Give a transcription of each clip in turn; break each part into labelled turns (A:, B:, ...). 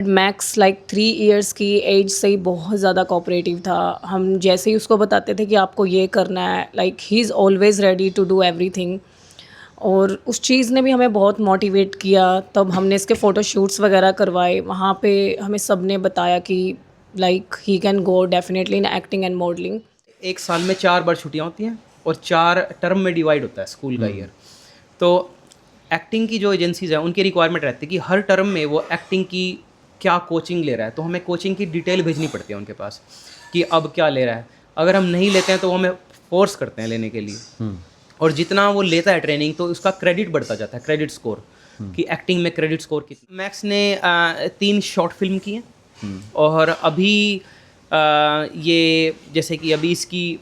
A: Max like 3 years की as से ही बहुत ज़्यादा कोऑपरेटिव था। हम जैसे ही उसको बताते थे कि आपको ये करना है, like he is always ready to do everything. और उस चीज़ ने भी हमें बहुत मोटिवेट किया। तब हमने इसके फ़ोटोशूट्स वगैरह करवाए। वहाँ पे हमें सब ने बताया कि like he can go definitely in acting and modelling.
B: एक साल में 4 बार छुट्टियाँ होती हैं और 4 टर्म में डिवाइड होता है स्कूल का ईयर। तो एक्टिंग की जो एजेंसीज़ हैं उनकी रिक्वायरमेंट रहती है कि हर टर्म में वो एक्टिंग की क्या कोचिंग ले रहा है, तो हमें कोचिंग की डिटेल भेजनी पड़ती है उनके पास कि अब क्या ले रहा है। अगर हम नहीं लेते हैं तो वो हमें फोर्स करते हैं लेने के लिए। और जितना वो लेता है ट्रेनिंग तो उसका क्रेडिट बढ़ता जाता है, क्रेडिट स्कोर, कि एक्टिंग में क्रेडिट स्कोर कितना। मैक्स ने 3 शॉर्ट फिल्म की हैं और अभी ये जैसे कि अभी इसकी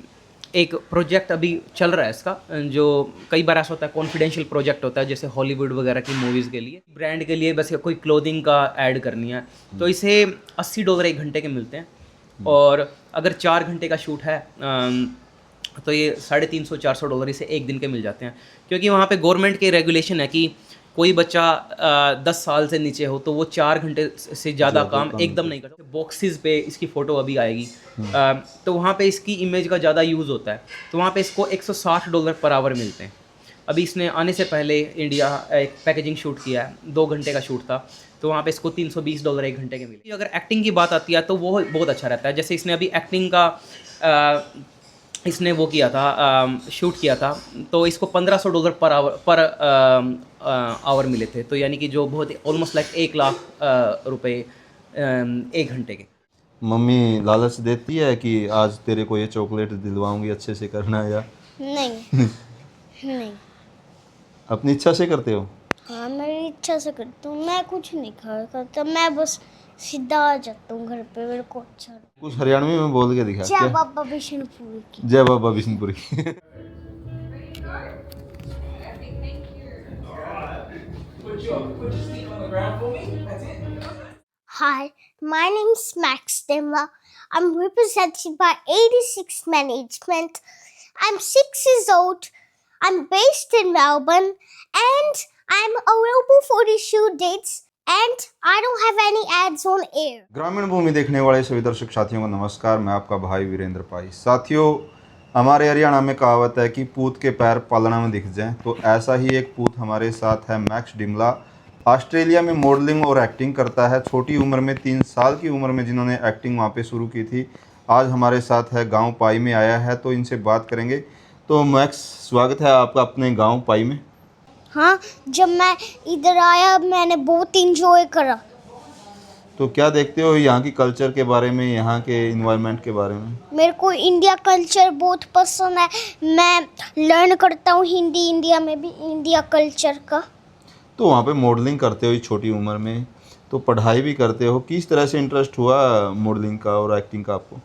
B: एक प्रोजेक्ट अभी चल रहा है इसका, जो कई बार ऐसा होता है कॉन्फिडेंशियल प्रोजेक्ट होता है जैसे हॉलीवुड वगैरह की मूवीज़ के लिए, ब्रांड के लिए बस कोई क्लोथिंग का ऐड करनी है, तो इसे $80 1 घंटे के मिलते हैं। और अगर 4 घंटे का शूट है तो ये $350-400 इसे एक दिन के मिल जाते हैं, क्योंकि वहाँ पे गवर्नमेंट के रेगुलेशन है कि कोई बच्चा 10 साल से नीचे हो तो वो 4 घंटे से ज़्यादा काम एकदम नहीं करता। बॉक्सेस पे इसकी फ़ोटो अभी आएगी, तो वहाँ पे इसकी इमेज का ज़्यादा यूज़ होता है, तो वहाँ पे इसको $160 पर आवर मिलते हैं। अभी इसने आने से पहले इंडिया एक पैकेजिंग शूट किया है, 2 घंटे का शूट था, तो वहाँ पे इसको $320 1 घंटे के मिले। अगर एक्टिंग की बात आती है तो वो बहुत अच्छा रहता है। जैसे इसने अभी एक्टिंग का इसने वो किया था, शूट किया था, तो इसको $1500 पर आवर मिले थे, तो यानी कि जो बहुत ऑलमोस्ट लाइक 1 लाख रुपए 1 घंटे के।
C: मम्मी लालच देती है कि आज तेरे को ये चॉकलेट दिलवाऊंगी, अच्छे से करना, या
D: नहीं नहीं।
C: अपनी इच्छा से करते हो?
D: हाँ, मेरी इच्छा से करता हूँ। मैं कुछ नहीं करता, मैं बस सीधा आ जाता हूँ घर पे। मेरे को अच्छा लगता
C: कुछ हरियाणवी में बोल के दिखा।
D: है। जय
C: क्या?
D: बाबा विष्णुपुरी की।
C: जय बाबा Bishanpuri.
D: Hi, my name is Max Demla. I'm represented by 86 Management. I'm 6 years old. I'm based in Melbourne and I'm available for the shoot dates and I don't have any ads on air.
C: ग्रामीण भूमि देखने वाले सभी दर्शक साथियों को नमस्कार। मैं आपका भाई वीरेंद्र पाई। साथियों, हमारे हरियाणा में कहावत है कि पूत के पैर पालना में दिख जाएं, तो ऐसा ही एक पूत हमारे साथ है। मैक्स डिमला ऑस्ट्रेलिया में मॉडलिंग और एक्टिंग करता है। छोटी उम्र में 3 साल की उम्र में जिन्होंने एक्टिंग वहाँ पे शुरू की थी, आज हमारे साथ है, गांव पाई में आया है, तो इनसे बात करेंगे। तो मैक्स, स्वागत है आपका अपने गांव पाई में।
D: हाँ, जब मैं इधर आया मैंने बहुत इंजॉय करा।
C: तो क्या देखते हो यहाँ की कल्चर के बारे में, यहाँ के इन्वायरमेंट के बारे में?
D: मेरे को इंडिया कल्चर बहुत पसंद है। मैं लर्न करता हूँ हिंदी, इंडिया में भी इंडिया कल्चर का।
C: तो वहाँ पे मॉडलिंग करते हो इस छोटी उम्र में, तो पढ़ाई भी करते हो, किस तरह से इंटरेस्ट हुआ मॉडलिंग का और एक्टिंग का आपको?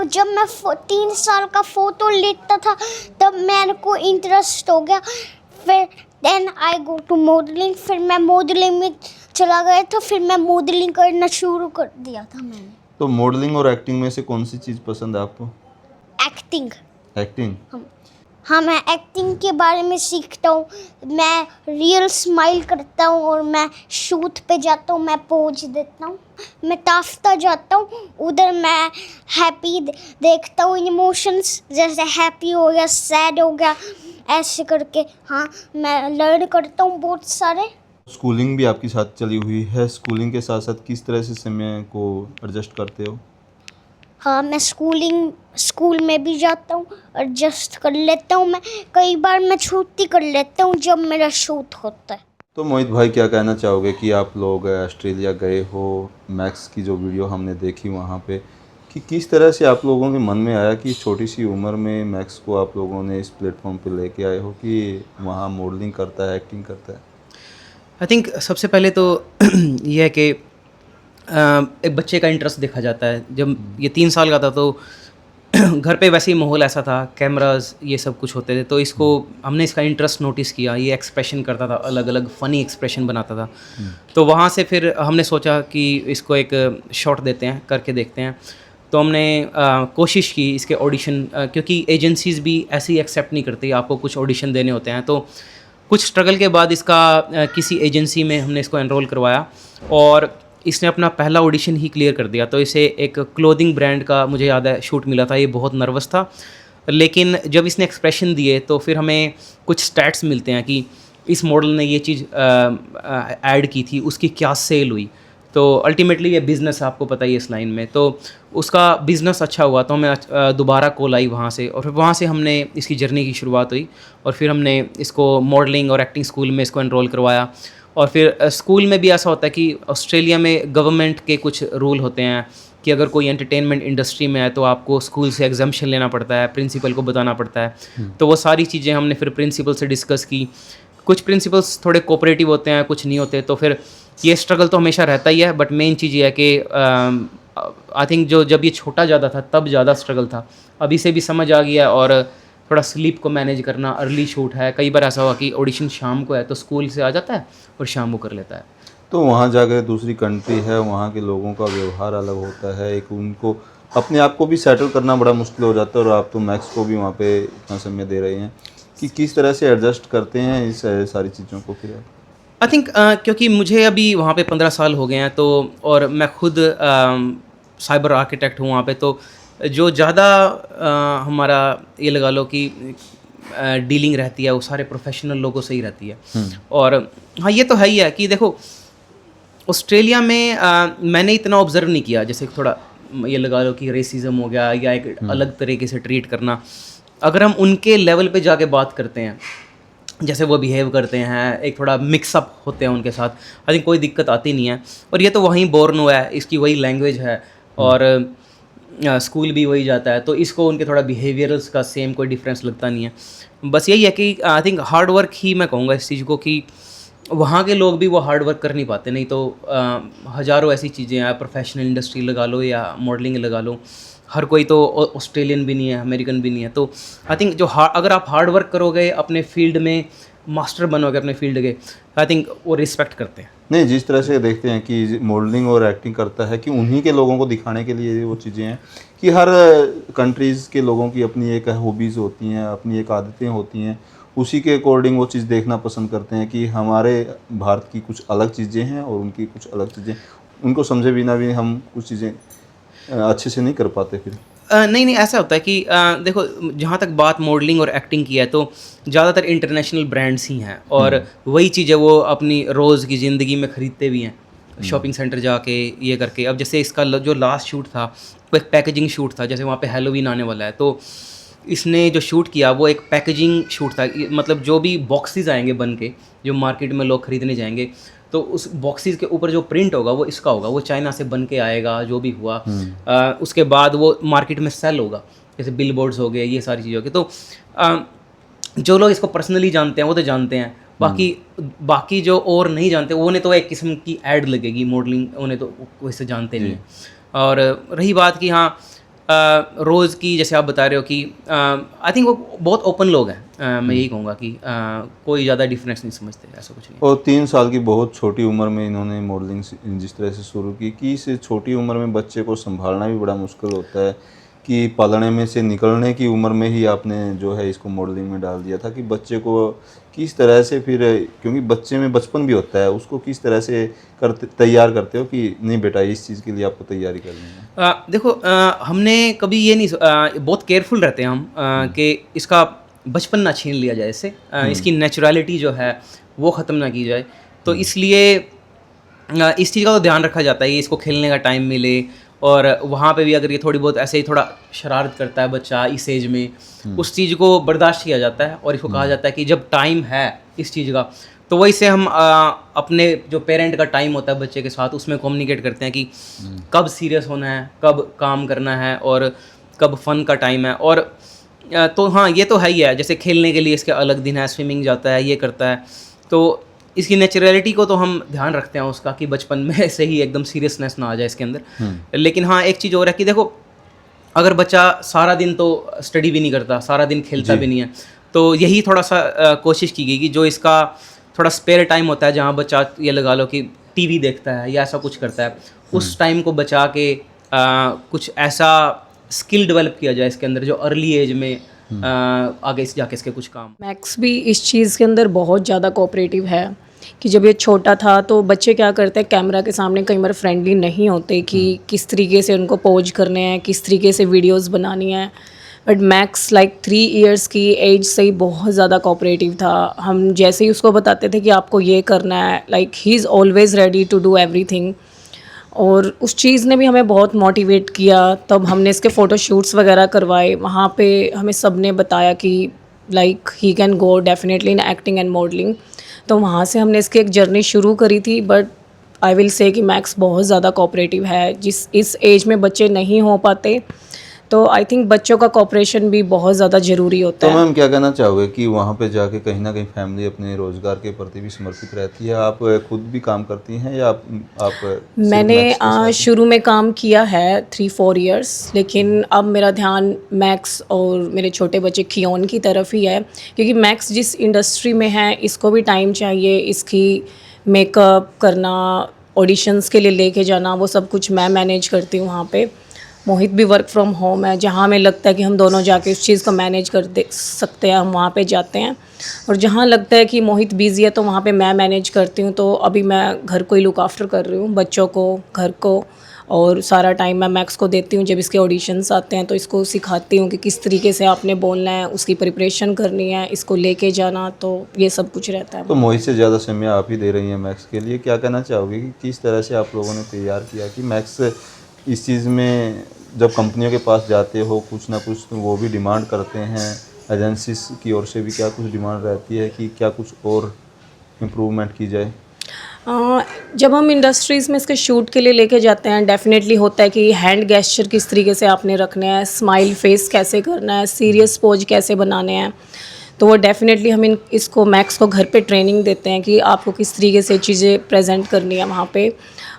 D: जब मैं 3 साल का फोटो लेता था तब मेरे को इंटरेस्ट हो गया। फिर then I go to modelling. फिर मैं मॉडलिंग में चला गया था। फिर मैं मॉडलिंग करना शुरू कर दिया था मैंने।
C: तो मॉडलिंग और एक्टिंग में से कौन सी चीज़ पसंद है आपको?
D: एक्टिंग।
C: एक्टिंग?
D: हाँ, मैं एक्टिंग के बारे में सीखता हूँ। मैं रियल स्माइल करता हूँ और मैं शूट पे जाता हूँ, मैं पोज देता हूँ, मैं ताफ्ता जाता हूँ, उधर मैं हैप्पी देखता हूँ इमोशंस, जैसे हैप्पी हो गया, सैड हो गया, ऐसे करके। हाँ, मैं लर्न करता हूँ बहुत सारे।
C: स्कूलिंग भी आपकी साथ चली हुई है, स्कूलिंग के साथ साथ किस तरह से समय को एडजस्ट करते हो?
D: हाँ, मैं स्कूल में भी जाता हूँ, एडजस्ट कर लेता हूँ। मैं कई बार मैं छुट्टी कर लेता हूँ जब मेरा शूट होता है।
C: तो मोहित भाई, क्या कहना चाहोगे कि आप लोग ऑस्ट्रेलिया गए हो, मैक्स की जो वीडियो हमने देखी वहाँ पे, कि किस तरह से आप लोगों के मन में आया कि छोटी सी उम्र में मैक्स को आप लोगों ने इस प्लेटफॉर्म पे लेके आए हो कि वहाँ मॉडलिंग करता है, एक्टिंग करता है?
B: आई थिंक सबसे पहले तो ये है कि एक बच्चे का इंटरेस्ट देखा जाता है। जब ये 3 साल का था तो घर पे वैसे ही माहौल ऐसा था, कैमरास ये सब कुछ होते थे, तो इसको हमने इसका इंटरेस्ट नोटिस किया। ये एक्सप्रेशन करता था, अलग अलग फ़नी एक्सप्रेशन बनाता था, तो वहाँ से फिर हमने सोचा कि इसको एक शॉट देते हैं, करके देखते हैं। तो हमने कोशिश की इसके ऑडिशन, क्योंकि एजेंसीज़ भी ऐसे ही एक्सेप्ट नहीं करती, आपको कुछ ऑडिशन देने होते हैं। तो कुछ स्ट्रगल के बाद इसका किसी एजेंसी में हमने इसको एनरोल करवाया और इसने अपना पहला ऑडिशन ही क्लियर कर दिया। तो इसे एक क्लोथिंग ब्रांड का मुझे याद है शूट मिला था, ये बहुत नर्वस था, लेकिन जब इसने एक्सप्रेशन दिए तो फिर हमें कुछ स्टैट्स मिलते हैं कि इस मॉडल ने ये चीज़ ऐड की थी, उसकी क्या सेल हुई। तो अल्टीमेटली ये बिज़नेस आपको पता ही है इस लाइन में, तो उसका बिज़नेस अच्छा हुआ तो हमें दोबारा कॉल आई वहाँ से, और फिर वहाँ से हमने इसकी जर्नी की शुरुआत हुई, और फिर हमने इसको मॉडलिंग और एक्टिंग स्कूल में इसको एनरोल करवाया। और फिर स्कूल में भी ऐसा होता है कि ऑस्ट्रेलिया में गवर्नमेंट के कुछ रूल होते हैं कि अगर कोई एंटरटेनमेंट इंडस्ट्री में है तो आपको स्कूल से एग्जाम्शन लेना पड़ता है, प्रिंसिपल को बताना पड़ता है। तो वो सारी चीज़ें हमने फिर प्रिंसिपल से डिस्कस की। कुछ प्रिंसिपल्स थोड़े कोऑपरेटिव होते हैं, कुछ नहीं होते, तो फिर ये स्ट्रगल तो हमेशा रहता ही है। बट मेन चीज़ ये है कि आई थिंक जब ये छोटा ज़्यादा था तब ज़्यादा स्ट्रगल था, अभी से भी समझ आ गया। और थोड़ा स्लीप को मैनेज करना, अर्ली शूट है, कई बार ऐसा हुआ कि ऑडिशन शाम को है तो स्कूल से आ जाता है और शाम को कर लेता है।
C: तो वहाँ जाकर दूसरी कंट्री है, वहाँ के लोगों का व्यवहार अलग होता है, एक उनको अपने आप को भी सेटल करना बड़ा मुश्किल हो जाता है, और आप तो मैक्स को भी वहाँ पे इतना समय दे रहे हैं कि किस तरह से एडजस्ट करते हैं इस सारी चीज़ों को फिर?
B: आई थिंक क्योंकि मुझे अभी वहाँ पे 15 साल हो गए हैं, तो और मैं खुद साइबर आर्किटेक्ट हूँ वहाँ पे, तो जो ज़्यादा हमारा ये लगा लो कि डीलिंग रहती है वो सारे प्रोफेशनल लोगों से ही रहती है। और हाँ, ये तो है ही है कि देखो ऑस्ट्रेलिया में मैंने इतना ऑब्जर्व नहीं किया, जैसे थोड़ा ये लगा लो कि रेसिज्म हो गया या एक अलग तरीके से ट्रीट करना। अगर हम उनके लेवल पे जाके बात करते हैं, जैसे वो बिहेव करते हैं, एक थोड़ा मिक्सअप होते हैं उनके साथ, आई थिंक कोई दिक्कत आती नहीं है। और ये तो वहीं बोर्न हुआ है, इसकी वही लैंग्वेज है, और स्कूल भी वही जाता है, तो इसको उनके थोड़ा बिहेवियरल्स का सेम कोई डिफरेंस लगता नहीं है। बस यही है कि आई थिंक हार्ड वर्क ही मैं कहूँगा इस चीज़ को, कि वहाँ के लोग भी वो हार्ड वर्क कर नहीं पाते, नहीं तो हज़ारों ऐसी चीज़ें हैं, प्रोफेशनल इंडस्ट्री लगा लो या मॉडलिंग लगा लो, हर कोई तो ऑस्ट्रेलियन भी नहीं है, अमेरिकन भी नहीं है। तो आई थिंक अगर आप हार्ड वर्क करोगे, अपने फील्ड में मास्टर बनोगे अपने फील्ड के, आई थिंक वो रिस्पेक्ट करते हैं।
C: नहीं, जिस तरह से देखते हैं कि मॉडलिंग और एक्टिंग करता है कि उन्हीं के लोगों को दिखाने के लिए वो चीज़ें हैं कि हर कंट्रीज़ के लोगों की अपनी एक हॉबीज़ होती हैं, अपनी एक आदतें होती हैं, उसी के अकॉर्डिंग वो चीज़ देखना पसंद करते हैं कि हमारे भारत की कुछ अलग चीज़ें हैं और उनकी कुछ अलग चीज़ें, उनको समझे बिना भी हम कुछ चीज़ें अच्छे से नहीं कर पाते फिर।
B: नहीं नहीं, ऐसा होता है कि देखो, जहाँ तक बात मॉडलिंग और एक्टिंग की है तो ज़्यादातर इंटरनेशनल ब्रांड्स ही हैं, और वही चीज़ें वो अपनी रोज़ की ज़िंदगी में ख़रीदते भी हैं, शॉपिंग सेंटर जाके ये करके। अब जैसे इसका जो लास्ट शूट था वो एक पैकेजिंग शूट था, जैसे वहाँ पे हैलोवीन आने वाला है, तो इसने जो शूट किया वो एक पैकेजिंग शूट था। मतलब जो भी बॉक्सेस आएंगे बन के, जो मार्केट में लोग ख़रीदने जाएंगे, तो उस बॉक्सेस के ऊपर जो प्रिंट होगा वो इसका होगा, वो चाइना से बन के आएगा, जो भी हुआ। उसके बाद वो मार्केट में सेल होगा, जैसे बिल बोर्ड्स हो गए, ये सारी चीज़ें हो गई। तो जो लोग इसको पर्सनली जानते हैं वो तो जानते हैं, बाकी जो और नहीं जानते उन्हें तो एक किस्म की ऐड लगेगी मॉडलिंग, उन्हें तो वैसे जानते नहीं हैं। और रही बात कि हाँ, रोज़ की जैसे आप बता रहे हो कि आई थिंक वो बहुत ओपन लोग हैं। मैं यही कहूँगा कि कोई ज़्यादा डिफरेंस नहीं समझते, ऐसा कुछ नहीं।
C: और 3 साल की बहुत छोटी उम्र में इन्होंने मॉडलिंग जिस तरह से शुरू की कि इस छोटी उम्र में बच्चे को संभालना भी बड़ा मुश्किल होता है, कि पालने में से निकलने की उम्र में ही आपने जो है इसको मॉडलिंग में डाल दिया था, कि बच्चे को किस तरह से फिर, क्योंकि बच्चे में बचपन भी होता है, उसको किस तरह से तैयार करते हो कि नहीं बेटा इस चीज़ के लिए आपको तैयारी करनी है?
B: देखो, हमने कभी ये नहीं बहुत केयरफुल रहते हैं हम कि इसका बचपन ना छीन लिया जाए इससे, इसकी नेचुरलिटी जो है वो ख़त्म ना की जाए। तो इसलिए इस चीज़ का तो ध्यान रखा जाता है कि इसको खेलने का टाइम मिले, और वहाँ पे भी अगर ये थोड़ी बहुत ऐसे ही थोड़ा शरारत करता है बच्चा इस एज में, उस चीज़ को बर्दाश्त किया जाता है, और इसको कहा जाता है कि जब टाइम है इस चीज़ का, तो वही से हम अपने जो पेरेंट का टाइम होता है बच्चे के साथ, उसमें कम्युनिकेट करते हैं कि कब सीरियस होना है, कब काम करना है, और कब फ़न का टाइम है। और तो हाँ, ये तो है ही है, जैसे खेलने के लिए इसके अलग दिन है, स्विमिंग जाता है, ये करता है, तो इसकी नेचुरलिटी को तो हम ध्यान रखते हैं उसका, कि बचपन में से ही एकदम सीरियसनेस ना आ जाए इसके अंदर। लेकिन हाँ, एक चीज़ और है कि देखो, अगर बच्चा सारा दिन तो स्टडी भी नहीं करता, सारा दिन खेलता भी नहीं है, तो यही थोड़ा सा कोशिश की गई कि जो इसका थोड़ा स्पेयर टाइम होता है, जहाँ बच्चा ये लगा लो कि टीवी देखता है या ऐसा कुछ करता है, उस टाइम को बचा के कुछ ऐसा स्किल डेवलप किया जाए इसके अंदर, जो अर्ली एज में आगे जाके इसके कुछ काम।
A: मैक्स भी इस चीज़ के अंदर बहुत ज़्यादा कोऑपरेटिव है। कि जब ये छोटा था तो बच्चे क्या करते हैं, कैमरा के सामने कई बार फ्रेंडली नहीं होते कि किस तरीके से उनको पोज करने हैं, किस तरीके से वीडियोस बनानी है। बट मैक्स लाइक 3 इयर्स की एज से ही बहुत ज़्यादा कोऑपरेटिव था। हम जैसे ही उसको बताते थे कि आपको ये करना है, like he is always ready to do everything. और उस चीज़ ने भी हमें बहुत मोटिवेट किया। तब हमने इसके फ़ोटो शूट्स वगैरह करवाए, वहाँ पे हमें सब ने बताया कि like he can go definitely in acting and modelling. तो वहाँ से हमने इसकी एक जर्नी शुरू करी थी। बट आई विल से कि मैक्स बहुत ज़्यादा कोऑपरेटिव है, जिस इस एज में बच्चे नहीं हो पाते। तो आई थिंक बच्चों का कोऑपरेशन भी बहुत ज़्यादा ज़रूरी होता
C: तो
A: है।
C: मैम क्या कहना चाहोगे कि वहाँ पे जाके कहीं ना कहीं फैमिली अपने रोजगार के प्रति भी समर्पित रहती है? आप खुद भी काम करती हैं या आप सिर्फ
A: मैंने
C: मैक्स के साथ?
A: शुरू में काम किया है 3-4 इयर्स, लेकिन अब मेरा ध्यान मैक्स और मेरे छोटे बच्चे खियोन की तरफ ही है, क्योंकि मैक्स जिस इंडस्ट्री में है इसको भी टाइम चाहिए। इसकी मेकअप करना, ऑडिशंस के लिए लेके जाना, वो सब कुछ मैं मैनेज करती हूँ वहाँ पे। मोहित भी वर्क फ्रॉम होम है, जहाँ हमें लगता है कि हम दोनों जाके उस चीज़ को मैनेज कर दे सकते हैं, हम वहाँ पे जाते हैं। और जहाँ लगता है कि मोहित बिज़ी है तो वहाँ पे मैं मैनेज करती हूँ। तो अभी मैं घर को ही लुक आफ्टर कर रही हूँ, बच्चों को, घर को, और सारा टाइम मैं मैक्स को देती हूँ। जब इसके ऑडिशंस आते हैं तो इसको सिखाती हूँ कि किस तरीके से आपने बोलना है, उसकी प्रिपरेशन करनी है, इसको लेके जाना, तो ये सब कुछ रहता है।
C: तो मोहित से ज़्यादा समय आप ही दे रही हैं मैक्स के लिए। क्या कहना चाहोगे कि किस तरह से आप लोगों ने तैयार किया कि मैक्स इस चीज़ में, जब कंपनियों के पास जाते हो कुछ ना कुछ तो वो भी डिमांड करते हैं, एजेंसीज की ओर से भी क्या कुछ डिमांड रहती है कि क्या कुछ और इम्प्रूवमेंट की जाए?
A: जब हम इंडस्ट्रीज़ में इसके शूट के लिए लेके जाते हैं, डेफिनेटली होता है कि हैंड गेस्चर किस तरीके से आपने रखने हैं, स्माइल फेस कैसे करना है, सीरियस पोज कैसे बनाने हैं। तो वो डेफिनेटली हम इसको मैक्स को घर पे ट्रेनिंग देते हैं कि आपको किस तरीके से चीज़ें प्रेजेंट करनी है वहाँ पे।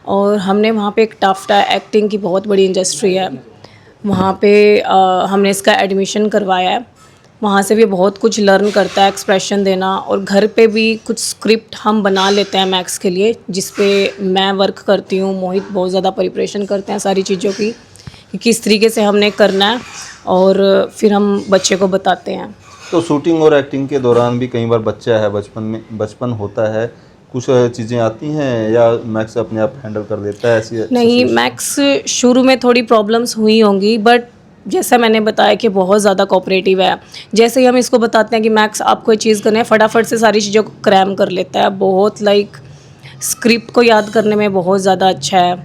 A: और हमने वहाँ पे एक टाफ्टा एक्टिंग की बहुत बड़ी इंडस्ट्री है, वहाँ पे हमने इसका एडमिशन करवाया है। वहाँ से भी बहुत कुछ लर्न करता है, एक्सप्रेशन देना। और घर पे भी कुछ स्क्रिप्ट हम बना लेते हैं मैक्स के लिए, जिस पे मैं वर्क करती हूँ। मोहित बहुत ज़्यादा प्रिपरेशन करते हैं सारी चीज़ों की कि किस तरीके से हमने करना है, और फिर हम बच्चे को बताते हैं।
C: तो शूटिंग और एक्टिंग के दौरान भी कई बार बच्चा है, बचपन होता है, कुछ चीज़ें आती हैं या मैक्स अपने आप हैंडल कर देता है ऐसी?
A: नहीं, मैक्स शुरू में थोड़ी प्रॉब्लम्स हुई होंगी, बट जैसा मैंने बताया कि बहुत ज़्यादा कोऑपरेटिव है। जैसे ही हम इसको बताते हैं कि मैक्स आपको ये चीज़ करना है, फटाफट से सारी चीज़ों को क्रैम कर लेता है। बहुत लाइक स्क्रिप्ट को याद करने में बहुत ज़्यादा अच्छा है।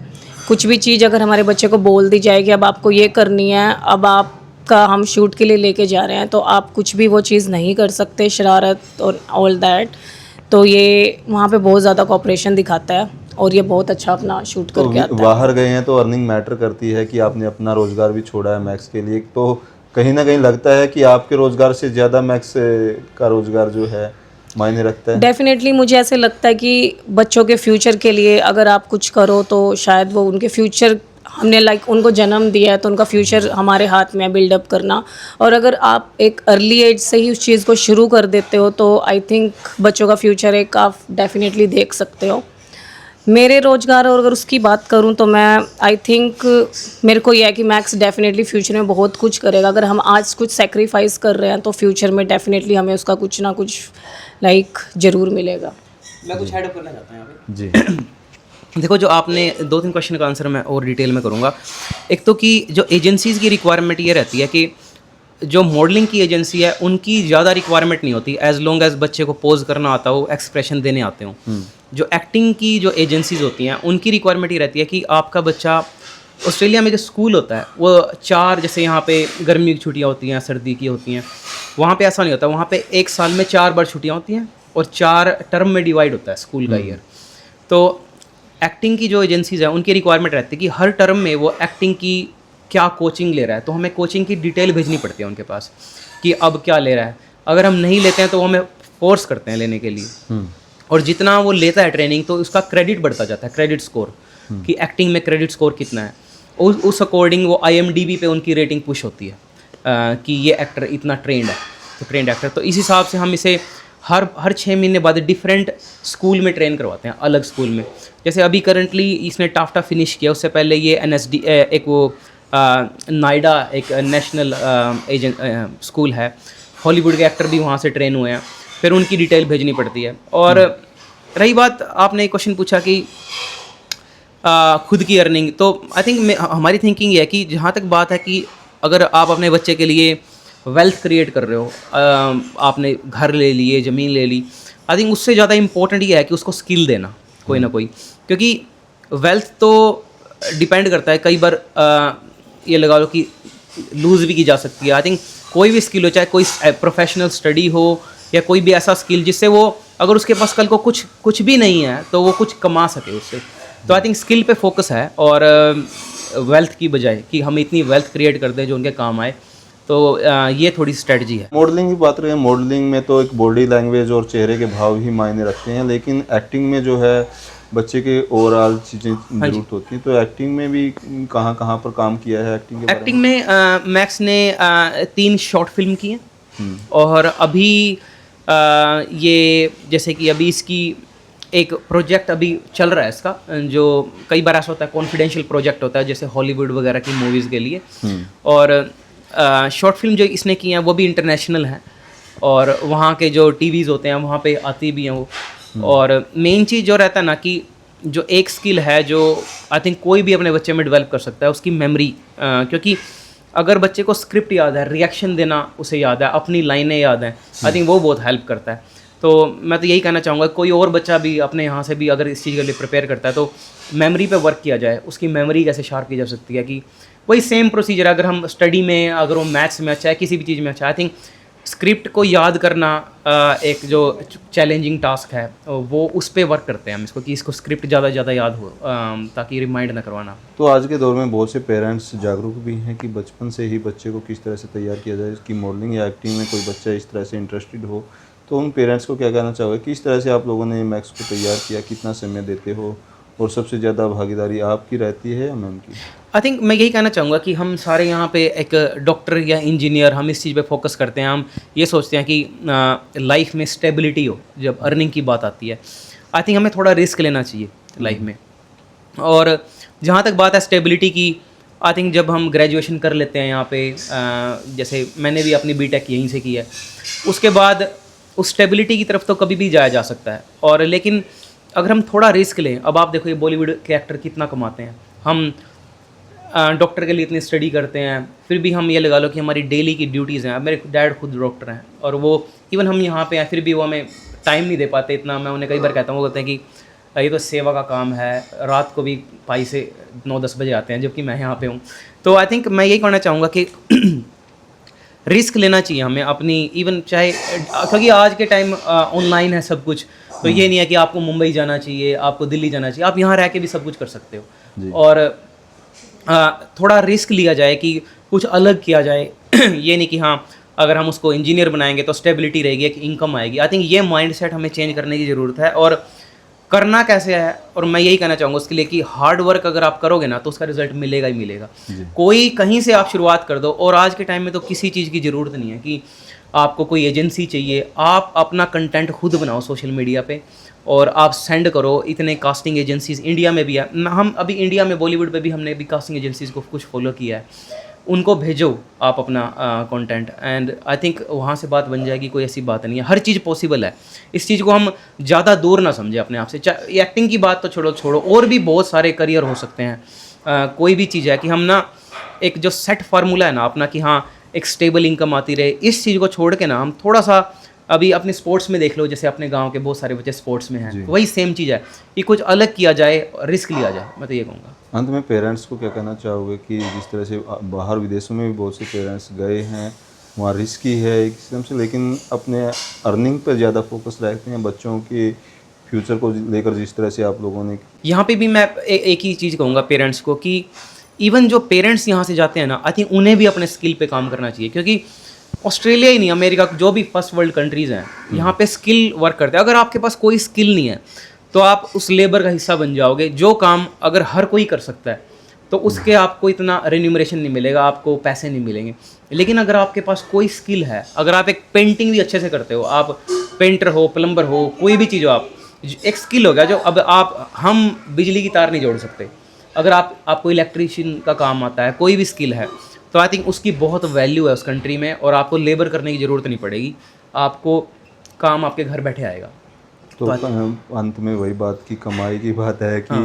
A: कुछ भी चीज़ अगर हमारे बच्चे को बोल दी जाए कि अब आपको ये करनी है, अब आपका हम शूट के लिए लेके जा रहे हैं, तो आप कुछ भी वो चीज़ नहीं कर सकते, शरारत और ऑल दैट। तो ये वहाँ पे बहुत ज़्यादा कोऑपरेशन दिखाता है और ये बहुत अच्छा अपना शूट
C: तो
A: करके आता है।
C: बाहर गए हैं तो अर्निंग मैटर करती है कि आपने अपना रोजगार भी छोड़ा है मैक्स के लिए, तो कहीं ना कहीं लगता है कि आपके रोजगार से ज़्यादा मैक्स का रोजगार जो है मायने रखता है।
A: डेफिनेटली मुझे ऐसे लगता है कि बच्चों के फ्यूचर के लिए अगर आप कुछ करो तो शायद वो उनके फ्यूचर, हमने लाइक उनको जन्म दिया है तो उनका फ्यूचर हमारे हाथ में है बिल्डअप करना। और अगर आप एक अर्ली एज से ही उस चीज़ को शुरू कर देते हो तो आई थिंक बच्चों का फ्यूचर एक आप डेफिनेटली देख सकते हो। मेरे रोज़गार और अगर उसकी बात करूं तो मैं आई थिंक मेरे को यह है कि मैक्स डेफिनेटली फ्यूचर में बहुत कुछ करेगा। अगर हम आज कुछ सेक्रीफाइस कर रहे हैं तो फ्यूचर में डेफिनेटली हमें उसका कुछ ना कुछ लाइक ज़रूर मिलेगा।
B: मैं कुछ ऐड अप करना चाहता हूँ यहाँ पे।
C: जी
B: देखो, जो आपने 2-3 क्वेश्चन का आंसर मैं और डिटेल में करूँगा। एक तो कि जो एजेंसीज़ की रिक्वायरमेंट ये रहती है कि जो मॉडलिंग की एजेंसी है उनकी ज़्यादा रिक्वायरमेंट नहीं होती, एज लॉन्ग एज बच्चे को पोज करना आता हो, एक्सप्रेशन देने आते हो। जो एक्टिंग की जो एजेंसीज होती हैं उनकी रिक्वायरमेंट ये रहती है कि आपका बच्चा, ऑस्ट्रेलिया में जो स्कूल होता है वो 4, जैसे यहाँ पे गर्मी की छुट्टियाँ होती हैं, सर्दी की होती हैं, वहाँ पे ऐसा नहीं होता। वहाँ पे एक साल में 4 बार छुट्टियाँ होती हैं और 4 टर्म में डिवाइड होता है स्कूल का ईयर। तो एक्टिंग की जो एजेंसीज हैं उनकी रिक्वायरमेंट रहती है कि हर टर्म में वो एक्टिंग की क्या कोचिंग ले रहा है, तो हमें कोचिंग की डिटेल भेजनी पड़ती है उनके पास कि अब क्या ले रहा है। अगर हम नहीं लेते हैं तो वो हमें फोर्स करते हैं लेने के लिए, और जितना वो लेता है ट्रेनिंग तो उसका क्रेडिट बढ़ता जाता है, क्रेडिट स्कोर, कि एक्टिंग में क्रेडिट स्कोर कितना है। उस अकॉर्डिंग वो IMDb पे उनकी रेटिंग पुश होती है कि ये एक्टर इतना ट्रेंड है, तो ट्रेंड एक्टर। तो इस हिसाब से हम इसे हर 6 महीने बाद डिफरेंट स्कूल में ट्रेन करवाते हैं, अलग स्कूल में। जैसे अभी करंटली इसने टाफ्टा फिनिश किया, उससे पहले ये NSD एक वो नाइडा एक नेशनल स्कूल है, हॉलीवुड के एक्टर भी वहाँ से ट्रेन हुए हैं, फिर उनकी डिटेल भेजनी पड़ती है। और रही बात, आपने एक क्वेश्चन पूछा कि खुद की अर्निंग, तो आई थिंक हमारी थिंकिंग ये है कि जहाँ तक बात है कि अगर आप अपने बच्चे के लिए वेल्थ क्रिएट कर रहे हो, आपने घर ले लिए, ज़मीन ले ली, आई थिंक उससे ज़्यादा इम्पोर्टेंट ये है कि उसको स्किल देना कोई ना कोई, क्योंकि वेल्थ तो डिपेंड करता है, कई बार ये लगा लो कि लूज़ भी की जा सकती है। आई थिंक कोई भी स्किल हो, चाहे कोई प्रोफेशनल स्टडी हो या कोई भी ऐसा स्किल जिससे वो, अगर उसके पास कल को कुछ भी नहीं है तो वो कुछ कमा सके उससे, तो आई थिंक स्किल पे फोकस है, और वेल्थ की बजाय कि हम इतनी वेल्थ क्रिएट कर दें जो उनके काम आए, तो ये थोड़ी स्ट्रेटजी है।
C: मॉडलिंग की बात करें, मॉडलिंग में तो एक बॉडी लैंग्वेज और चेहरे के भाव ही मायने रखते हैं, लेकिन एक्टिंग में जो है बच्चे के ओवरऑल चीज़ें जरूरत होती हैं, तो एक्टिंग में भी कहाँ कहाँ पर काम किया है एक्टिंग के बारे
B: एक्टिंग में मैक्स ने 3 शॉर्ट फिल्म की हैं, और अभी ये जैसे कि अभी इसकी एक प्रोजेक्ट अभी चल रहा है इसका, जो कई बार ऐसा होता है कॉन्फिडेंशियल प्रोजेक्ट होता है जैसे हॉलीवुड वगैरह की मूवीज़ के लिए, और शॉर्ट फिल्म जो इसने की हैं वो भी इंटरनेशनल हैं, और वहाँ के जो टीवीज़ होते हैं वहाँ पे आती भी हैं वो, और मेन चीज़ जो रहता है ना कि जो एक स्किल है जो आई थिंक कोई भी अपने बच्चे में डेवलप कर सकता है, उसकी मेमोरी, क्योंकि अगर बच्चे को स्क्रिप्ट याद है, रिएक्शन देना उसे याद है, अपनी लाइनें याद हैं, आई थिंक वो बहुत हेल्प करता है। तो मैं तो यही कहना चाहूँगा, कोई और बच्चा भी अपने यहाँ से भी अगर इस चीज़ के लिए प्रिपेयर करता है तो मेमोरी पे वर्क किया जाए, उसकी मेमोरी कैसे शार्प की जा सकती है, कि वही सेम प्रोसीजर अगर हम स्टडी में, अगर वो मैथ्स में अच्छा है, किसी भी चीज़ में अच्छा है, आई थिंक स्क्रिप्ट को याद करना एक जो चैलेंजिंग टास्क है वो उस पर वर्क करते हैं हम इसको, कि इसको स्क्रिप्ट ज़्यादा से ज़्यादा याद हो, ताकि रिमाइंड ना करवाना।
C: तो आज के दौर में बहुत से पेरेंट्स जागरूक भी हैं कि बचपन से ही बच्चे को किस तरह से तैयार किया जाए कि मॉडलिंग या एक्टिंग में कोई बच्चा इस तरह से इंटरेस्टेड हो, तो उन पेरेंट्स को क्या कहना चाहोगे, किस तरह से आप लोगों ने मैक्स को तैयार किया, कितना समय देते हो, और सबसे ज़्यादा भागीदारी आपकी रहती है या मैम की?
B: आई थिंक मैं यही कहना चाहूँगा कि हम सारे यहाँ पे एक डॉक्टर या इंजीनियर, हम इस चीज़ पे फोकस करते हैं, हम ये सोचते हैं कि लाइफ में स्टेबिलिटी हो, जब अर्निंग की बात आती है आई थिंक हमें थोड़ा रिस्क लेना चाहिए लाइफ में। और जहाँ तक बात है स्टेबिलिटी की, आई थिंक जब हम ग्रेजुएशन कर लेते हैं यहाँ पे, जैसे मैंने भी अपनी बीटेक यहीं से की है, उसके बाद उस स्टेबिलिटी की तरफ तो कभी भी जाया जा सकता है, और लेकिन अगर हम थोड़ा रिस्क लें, अब आप देखो ये बॉलीवुड के एक्टर कितना कमाते हैं, हम डॉक्टर के लिए इतनी स्टडी करते हैं, फिर भी हम ये लगा लो कि हमारी डेली की ड्यूटीज़ हैं। मेरे डैड खुद डॉक्टर हैं, और वो इवन हम यहाँ पे हैं फिर भी वो हमें टाइम नहीं दे पाते इतना। मैं उन्हें कई बार कहता हूँ, वो कहते हैं कि ये तो सेवा का काम है, रात को भी 5 से 9-10 बजे आते हैं, जबकि मैं यहाँ पे हूँ। तो आई थिंक मैं यही कहना चाहूँगा कि रिस्क लेना चाहिए हमें अपनी, इवन चाहे, क्योंकि आज के टाइम ऑनलाइन है सब कुछ, तो ये नहीं है कि आपको मुंबई जाना चाहिए, आपको दिल्ली जाना चाहिए, आप यहाँ रह के भी सब कुछ कर सकते हो। और थोड़ा रिस्क लिया जाए कि कुछ अलग किया जाए ये नहीं कि हाँ अगर हम उसको इंजीनियर बनाएंगे तो स्टेबिलिटी रहेगी, एक इनकम आएगी। आई थिंक ये माइंडसेट हमें चेंज करने की ज़रूरत है। और करना कैसे है, और मैं यही कहना चाहूँगा उसके लिए कि हार्ड वर्क अगर आप करोगे ना तो उसका रिजल्ट मिलेगा ही मिलेगा। कोई कहीं से आप शुरुआत कर दो, और आज के टाइम में तो किसी चीज़ की ज़रूरत नहीं है कि आपको कोई एजेंसी चाहिए। आप अपना कंटेंट खुद बनाओ सोशल मीडिया पे और आप सेंड करो। इतने कास्टिंग एजेंसीज इंडिया में भी है, हम अभी इंडिया में बॉलीवुड पे भी हमने भी कास्टिंग एजेंसीज को कुछ फॉलो किया है, उनको भेजो आप अपना कंटेंट, एंड आई थिंक वहाँ से बात बन जाएगी। कोई ऐसी बात नहीं है, हर चीज़ पॉसिबल है। इस चीज़ को हम ज़्यादा दूर ना समझें अपने आप से। एक्टिंग की बात तो छोड़ो और भी बहुत सारे करियर हो सकते हैं। कोई भी चीज़ है कि हम ना एक जो सेट फार्मूला है ना अपना कि हाँ एक स्टेबल इनकम आती रहे, इस चीज़ को छोड़ के ना हम थोड़ा सा अभी अपने स्पोर्ट्स में देख लो, जैसे अपने गांव के बहुत सारे बच्चे स्पोर्ट्स में हैं, वही सेम चीज़ है कि कुछ अलग किया जाए, रिस्क लिया जाए। मैं तो ये कहूँगा।
C: अंत में पेरेंट्स को क्या कहना चाहोगे कि जिस तरह से बाहर विदेशों में भी बहुत से पेरेंट्स गए हैं, वहाँ रिस्की है एक किस्म से, लेकिन अपने अर्निंग पर ज़्यादा फोकस रखते हैं, बच्चों के फ्यूचर को लेकर जिस तरह से आप लोगों ने। यहाँ
B: पे भी मैं एक ही चीज़ कहूँगा पेरेंट्स को कि इवन जो पेरेंट्स यहाँ से जाते हैं ना, आई थिंक उन्हें भी अपने स्किल पे काम करना चाहिए, क्योंकि ऑस्ट्रेलिया ही नहीं, अमेरिका, जो भी फर्स्ट वर्ल्ड कंट्रीज़ हैं, यहाँ पे स्किल वर्क करते हैं। अगर आपके पास कोई स्किल नहीं है तो आप उस लेबर का हिस्सा बन जाओगे। जो काम अगर हर कोई कर सकता है तो उसके आपको इतना रेन्यूमरेशन नहीं मिलेगा, आपको पैसे नहीं मिलेंगे। लेकिन अगर आपके पास कोई स्किल है, अगर आप एक पेंटिंग भी अच्छे से करते हो, आप पेंटर हो, प्लम्बर हो, कोई भी चीज़ हो, आप एक स्किल हो गया जो अब हम बिजली की तार नहीं जोड़ सकते। अगर आपको इलेक्ट्रीशियन का काम आता है, कोई भी स्किल है, तो आई थिंक उसकी बहुत वैल्यू है उस कंट्री में, और आपको लेबर करने की ज़रूरत नहीं पड़ेगी, आपको काम आपके घर बैठे आएगा।
C: तो अंत में वही बात की कमाई की बात है कि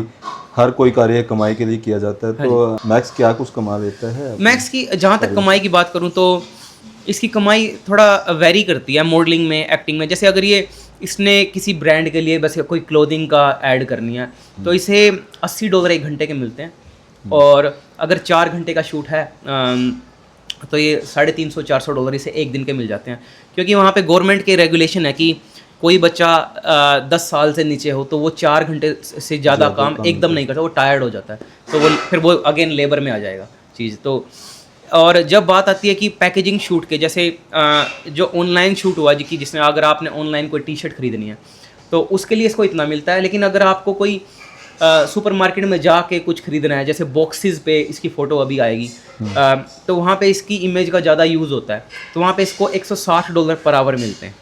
C: हर कोई कार्य कमाई के लिए किया जाता है, तो मैक्स क्या कुछ कमा लेता है?
B: मैक्स की जहाँ तक कमाई की बात करूँ तो इसकी कमाई थोड़ा वेरी करती है मॉडलिंग में, एक्टिंग में। जैसे अगर ये इसने किसी ब्रांड के लिए बस कोई क्लोथिंग का ऐड करनी है तो इसे $80 एक घंटे के मिलते हैं, और अगर 4 घंटे का शूट है तो ये $350-400 इसे एक दिन के मिल जाते हैं, क्योंकि वहाँ पे गवर्नमेंट के रेगुलेशन है कि कोई बच्चा 10 साल से नीचे हो तो वो 4 घंटे से ज़्यादा काम एकदम नहीं करता, वो टायर्ड हो जाता है, तो वो फिर वो अगेन लेबर में आ जाएगा चीज़। तो और जब बात आती है कि पैकेजिंग शूट के, जैसे जो ऑनलाइन शूट हुआ जी, कि जिसमें अगर आपने ऑनलाइन कोई टी शर्ट खरीदनी है तो उसके लिए इसको इतना मिलता है, लेकिन अगर आपको कोई सुपरमार्केट में जाके कुछ खरीदना है, जैसे बॉक्सेस पे इसकी फ़ोटो अभी आएगी, तो वहाँ पे इसकी इमेज का ज़्यादा यूज़ होता है, तो वहाँ पे इसको $160 पर आवर मिलते हैं।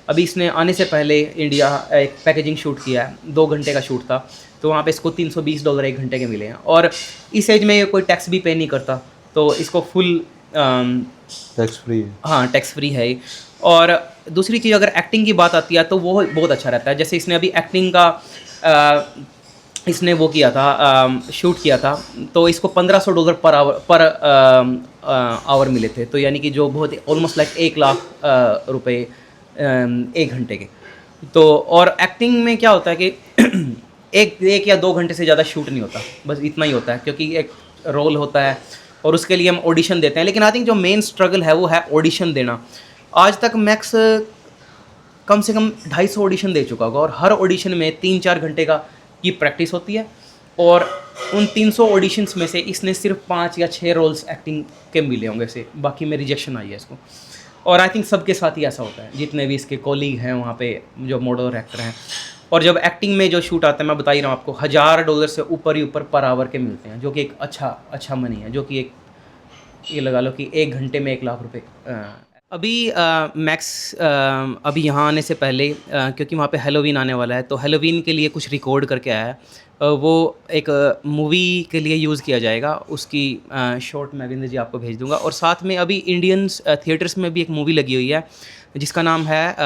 B: अभी इसने आने से पहले इंडिया एक पैकेजिंग शूट किया है, 2 घंटे का शूट था, तो वहाँ पे इसको $320 एक घंटे के मिले हैं, और इस एज में ये कोई टैक्स भी पे नहीं करता, तो इसको फुल
C: टैक्स फ्री है।
B: हाँ, टैक्स फ्री है। और दूसरी चीज़, अगर एक्टिंग की बात आती है तो वो बहुत अच्छा रहता है। जैसे इसने अभी एक्टिंग का इसने वो किया था, शूट किया था, तो इसको $1500 पर आवर मिले थे, तो यानी कि जो बहुत ऑलमोस्ट लाइक 1 लाख रुपए एक घंटे के। तो और एक्टिंग में क्या होता है कि एक या 2 घंटे से ज़्यादा शूट नहीं होता, बस इतना ही होता है, क्योंकि एक रोल होता है और उसके लिए हम ऑडिशन देते हैं। लेकिन आई थिंक जो मेन स्ट्रगल है वो है ऑडिशन देना। आज तक मैक्स कम से कम 250 ऑडिशन दे चुका होगा, और हर ऑडिशन में 3-4 घंटे का की प्रैक्टिस होती है, और उन 300 ऑडिशंस में से इसने सिर्फ 5 या 6 रोल्स एक्टिंग के मिले होंगे से, बाकी में रिजेक्शन आई है इसको। और आई थिंक सबके साथ ही ऐसा होता है, जितने भी इसके कॉलीग हैं वहाँ पे जो मॉडल और एक्टर हैं। और जब एक्टिंग में जो शूट आता है, मैं बता ही रहा हूँ आपको, $1000 से ऊपर ही ऊपर पर आवर के मिलते हैं, जो कि एक अच्छा मनी है, जो कि एक ये लगा लो कि 1 घंटे में 1 लाख रुपए। अभी मैक्स अभी यहाँ आने से पहले, क्योंकि वहाँ पे हैलोवीन आने वाला है, तो हैलोवीन के लिए कुछ रिकॉर्ड करके आया है। वो एक मूवी के लिए यूज़ किया जाएगा, उसकी शॉर्ट मैं विंदर जी आपको भेज दूंगा। और साथ में अभी इंडियंस थिएटर्स में भी एक मूवी लगी हुई है जिसका नाम है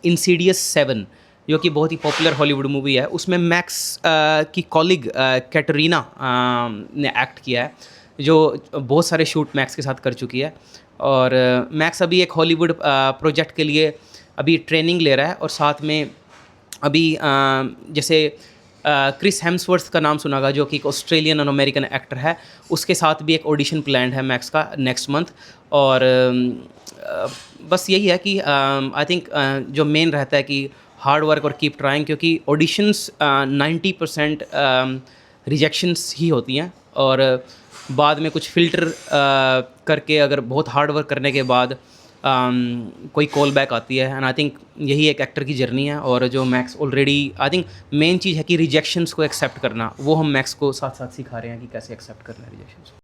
B: इंसीडियस 7, जो कि बहुत ही पॉपुलर हॉलीवुड मूवी है। उसमें मैक्स की कॉलिग कैटरीना ने एक्ट किया है, जो बहुत सारे शूट मैक्स के साथ कर चुकी है। और मैक्स अभी एक हॉलीवुड प्रोजेक्ट के लिए अभी ट्रेनिंग ले रहा है, और साथ में अभी जैसे क्रिस हेम्सवर्थ का नाम सुना होगा, जो कि एक ऑस्ट्रेलियन और अमेरिकन एक्टर है, उसके साथ भी एक ऑडिशन प्लान है मैक्स का नेक्स्ट मंथ। और बस यही है कि आई थिंक जो मेन रहता है कि हार्ड वर्क और कीप ट्राइंग, क्योंकि ऑडिशंस 90% रिजेक्शंस ही होती हैं, और बाद में कुछ फ़िल्टर करके अगर बहुत हार्ड वर्क करने के बाद कोई कॉल बैक आती है। एंड आई थिंक यही एक एक्टर की जर्नी है, और जो मैक्स ऑलरेडी आई थिंक मेन चीज़ है कि रिजेक्शंस को एक्सेप्ट करना, वो हम मैक्स को साथ साथ सिखा रहे हैं कि कैसे एक्सेप्ट करना है रिजेक्शंस।